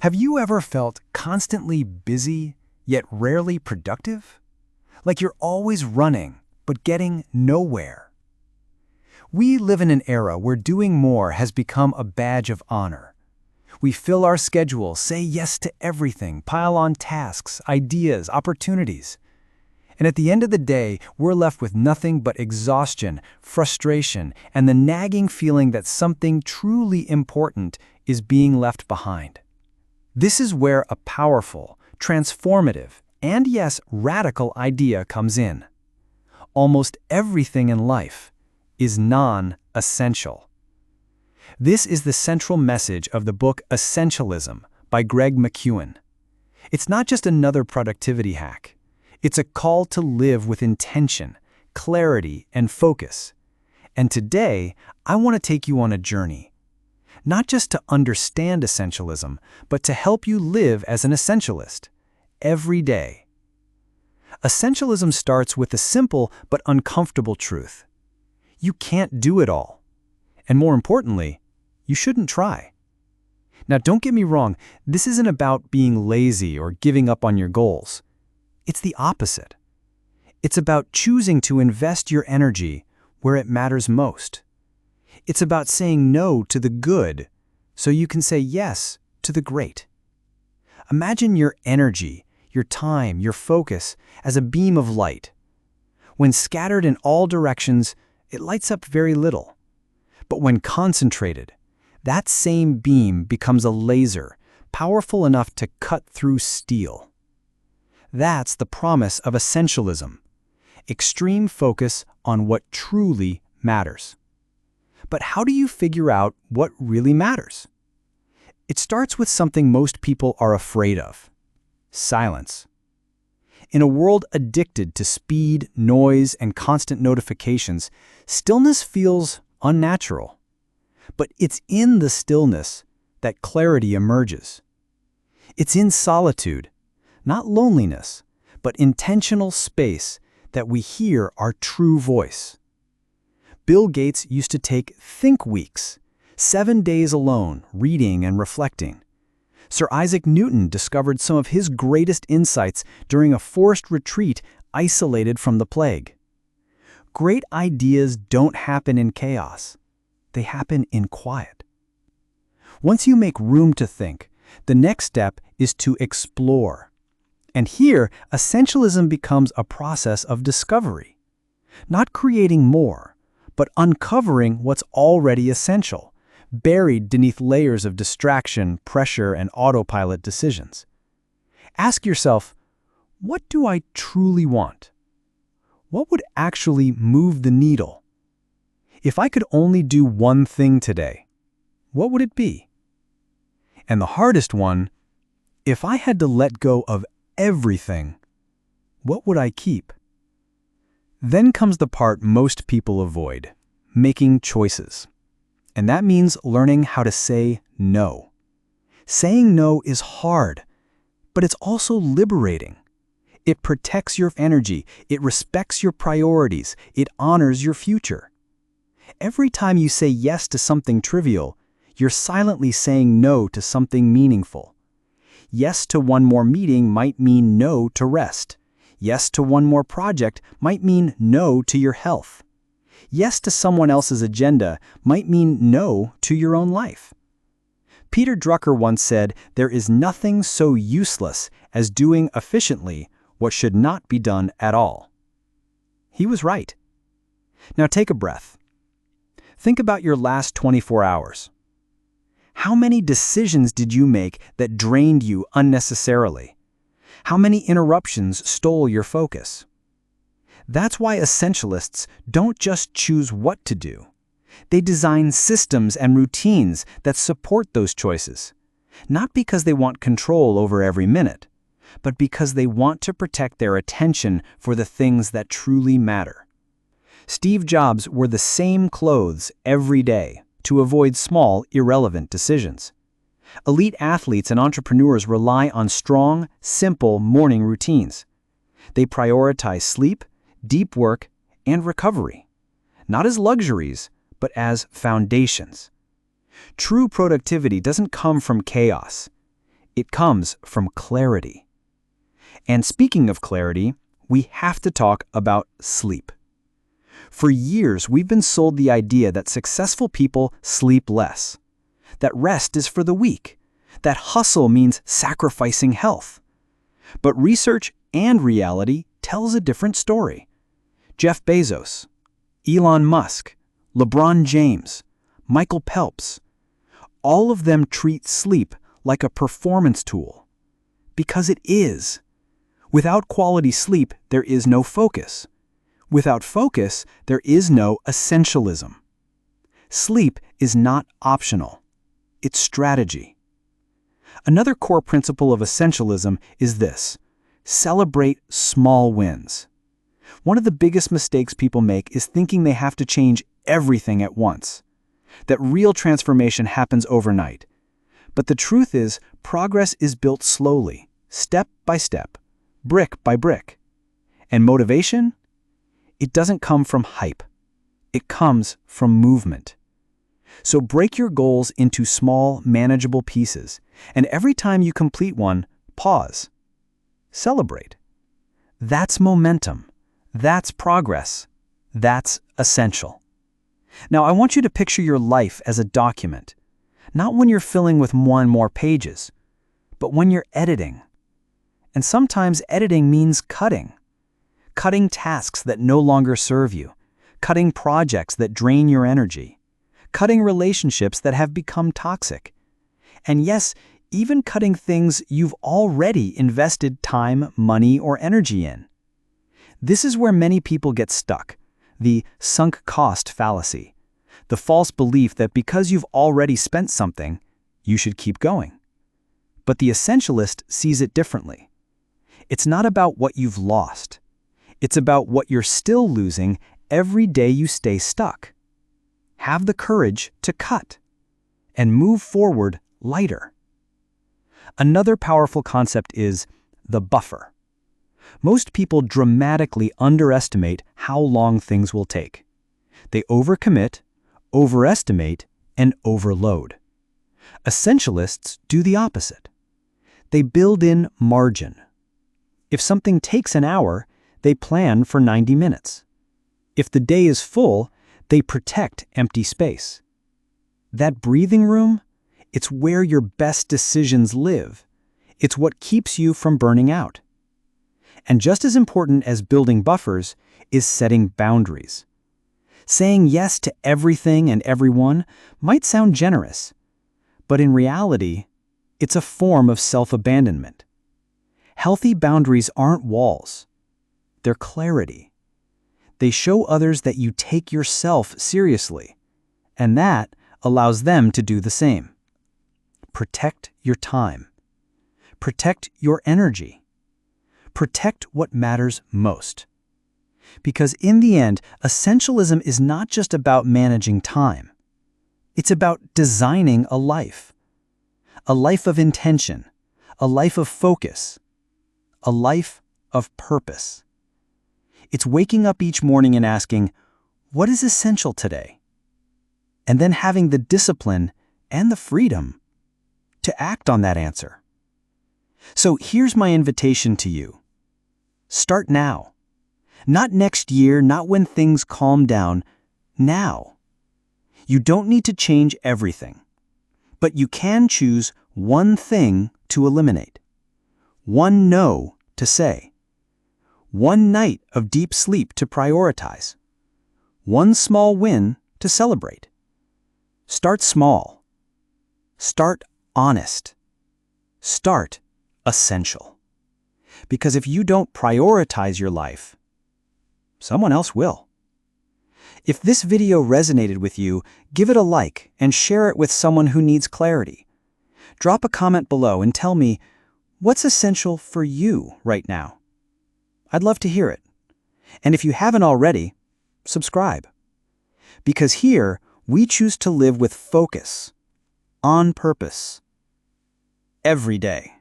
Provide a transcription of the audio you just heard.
Have you ever felt constantly busy, yet rarely productive? Like you're always running, but getting nowhere. We live in an era where doing more has become a badge of honor. We fill our schedule, say yes to everything, pile on tasks, ideas, opportunities. And at the end of the day, we're left with nothing but exhaustion, frustration, and the nagging feeling that something truly important is being left behind. This is where a powerful, transformative, and yes, radical idea comes in. Almost everything in life is non-essential. This is the central message of the book Essentialism by Greg McKeown. It's not just another productivity hack. It's a call to live with intention, clarity, and focus. And today, I want to take you on a journey. Not just to understand essentialism, but to help you live as an essentialist, every day. Essentialism starts with a simple but uncomfortable truth. You can't do it all. And more importantly, you shouldn't try. Now, don't get me wrong, this isn't about being lazy or giving up on your goals. It's the opposite. It's about choosing to invest your energy where it matters most. It's about saying no to the good so you can say yes to the great. Imagine your energy, your time, your focus as a beam of light. When scattered in all directions, it lights up very little. But when concentrated, that same beam becomes a laser, powerful enough to cut through steel. That's the promise of essentialism. Extreme focus on what truly matters. But how do you figure out what really matters? It starts with something most people are afraid of: silence. In a world addicted to speed, noise, and constant notifications, stillness feels unnatural. But it's in the stillness that clarity emerges. It's in solitude, not loneliness, but intentional space, that we hear our true voice. Bill Gates used to take think weeks, 7 days alone, reading and reflecting. Sir Isaac Newton discovered some of his greatest insights during a forced retreat isolated from the plague. Great ideas don't happen in chaos. They happen in quiet. Once you make room to think, the next step is to explore. And here, essentialism becomes a process of discovery. Not creating more, but uncovering what's already essential, buried beneath layers of distraction, pressure, and autopilot decisions. Ask yourself, what do I truly want? What would actually move the needle? If I could only do one thing today, what would it be? And the hardest one, if I had to let go of everything, what would I keep? Then comes the part most people avoid: making choices. And that means learning how to say no. Saying no is hard, but it's also liberating. It protects your energy, it respects your priorities, it honors your future. Every time you say yes to something trivial, you're silently saying no to something meaningful. Yes to one more meeting might mean no to rest. Yes to one more project might mean no to your health. Yes to someone else's agenda might mean no to your own life. Peter Drucker once said, "There is nothing so useless as doing efficiently what should not be done at all." He was right. Now take a breath. Think about your last 24 hours. How many decisions did you make that drained you unnecessarily? How many interruptions stole your focus? That's why essentialists don't just choose what to do. They design systems and routines that support those choices, not because they want control over every minute, but because they want to protect their attention for the things that truly matter. Steve Jobs wore the same clothes every day to avoid small, irrelevant decisions. Elite athletes and entrepreneurs rely on strong, simple morning routines. They prioritize sleep, deep work, and recovery, not as luxuries, but as foundations. True productivity doesn't come from chaos. It comes from clarity. And speaking of clarity, we have to talk about sleep. For years, we've been sold the idea that successful people sleep less, that rest is for the weak, that hustle means sacrificing health. But research and reality tells a different story. Jeff Bezos, Elon Musk, LeBron James, Michael Phelps, all of them treat sleep like a performance tool. Because it is. Without quality sleep, there is no focus. Without focus, there is no essentialism. Sleep is not optional. It's strategy. Another core principle of essentialism is this: celebrate small wins. One of the biggest mistakes people make is thinking they have to change everything at once, that real transformation happens overnight. But the truth is, progress is built slowly, step by step, brick by brick. And motivation? It doesn't come from hype. It comes from movement. So break your goals into small, manageable pieces, and every time you complete one, pause. Celebrate. That's momentum. That's progress. That's essential. Now, I want you to picture your life as a document, not when you're filling with more and more pages, but when you're editing. And sometimes editing means cutting. Cutting tasks that no longer serve you, cutting projects that drain your energy, cutting relationships that have become toxic. And yes, even cutting things you've already invested time, money, or energy in. This is where many people get stuck, the sunk cost fallacy, the false belief that because you've already spent something, you should keep going. But the essentialist sees it differently. It's not about what you've lost. It's about what you're still losing every day you stay stuck. Have the courage to cut and move forward lighter. Another powerful concept is the buffer. Most people dramatically underestimate how long things will take. They overcommit, overestimate, and overload. Essentialists do the opposite. They build in margin. If something takes an hour, they plan for 90 minutes. If the day is full, they protect empty space. That breathing room, it's where your best decisions live. It's what keeps you from burning out. And just as important as building buffers is setting boundaries. Saying yes to everything and everyone might sound generous, but in reality, it's a form of self-abandonment. Healthy boundaries aren't walls. They're clarity. They show others that you take yourself seriously, and that allows them to do the same. Protect your time. Protect your energy. Protect what matters most. Because in the end, essentialism is not just about managing time. It's about designing a life of intention, a life of focus, a life of purpose. It's waking up each morning and asking, what is essential today? And then having the discipline and the freedom to act on that answer. So here's my invitation to you. Start now. Not next year, not when things calm down. Now. You don't need to change everything, but you can choose one thing to eliminate, one no to say, one night of deep sleep to prioritize, one small win to celebrate. Start small. Start honest. Start essential. Because if you don't prioritize your life, someone else will. If this video resonated with you, give it a like and share it with someone who needs clarity. Drop a comment below and tell me, what's essential for you right now? I'd love to hear it. And if you haven't already, subscribe. Because here, we choose to live with focus, on purpose, every day.